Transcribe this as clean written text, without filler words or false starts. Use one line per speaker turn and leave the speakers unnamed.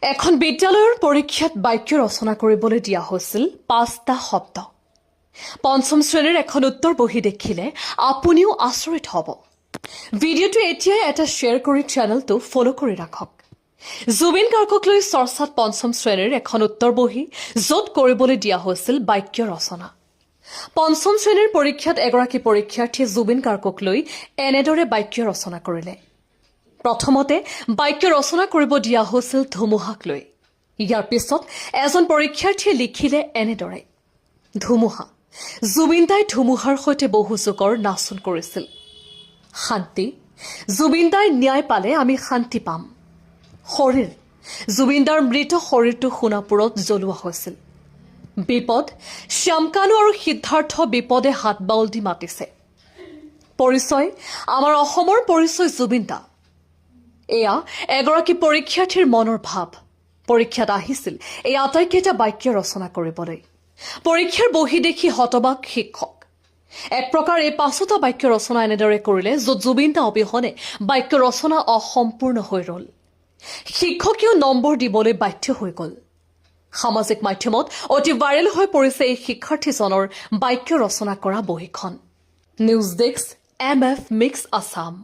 এখন বিদ্যালয়ৰ পৰীক্ষাত বাক্য ৰচনা কৰিবলৈ দিয়া হৈছিল 5টা শব্দ। পঞ্চম শ্ৰেণীৰ এখন উত্তৰ বহি দেখিলে আপুনিও আচৰিত হ'ব। ভিডিঅ'টো এতিয়াই এটা শ্বেয়াৰ কৰি চেনেলটো ফলো কৰি ৰাখক। জুবিন গাৰ্গক লৈ চৰ্চাত পঞ্চম শ্ৰেণীৰ এখন উত্তৰ বহি য'ত কৰিবলৈ দিয়া হৈছিল বাক্য ৰচনা। পঞ্চম শ্ৰেণীৰ পৰীক্ষাত এগৰাকী পৰীক্ষাৰ্থীয়ে জুবিন গাৰ্গক লৈ এনেদৰে বাক্য ৰচনা কৰিলে। প্ৰথমতে বাক্য ৰচনা কৰিব দিয়া হৈছিল ধুমুহাক লৈ। ইয়াৰ পিছত এজন পৰীক্ষাৰ্থীয়ে লিখিলে এনেদৰে, ধুমুহা। জুবিন দাই ধুমুহাৰ সৈতে বহু যুগৰ নাচোন কৰিছিল। শান্তি। জুবিন দাই ন্যায় পালে আমি শান্তি পাম। শৰীৰ। জুবিন দাৰ মৃত শৰীৰটো সোণাপুৰত জ্বলোৱা হৈছিল। বিপদ। শ্যামকানু আৰু সিদ্ধাৰ্থ বিপদে হাত বাউল দি মাতিছে। পৰিচয়। আমাৰ অসমৰ পৰিচয় জুবিন দা। এয়া এগৰাকী পৰীক্ষাৰ্থীৰ মনৰ ভাৱ। পৰীক্ষাত আহিছিল এই আটাইকেইটা বাক্য ৰচনা কৰিবলৈ। পৰীক্ষাৰ বহি দেখি হতবাক শিক্ষক। এক প্ৰকাৰ এই 5টা বাক্য ৰচনা এনেদৰে কৰিলে য'ত জুবিন দা অবিহনে বাক্য ৰচনা অসম্পূৰ্ণ হৈ ৰ'ল। শিক্ষকেও নম্বৰ দিবলৈ বাধ্য হৈ গ'ল। সামাজিক মাধ্যমত অতি ভাইৰেল হৈ পৰিছে এই শিক্ষাৰ্থীজনৰ বাক্য ৰচনা কৰা বহীখন। News desk MF mix Assam.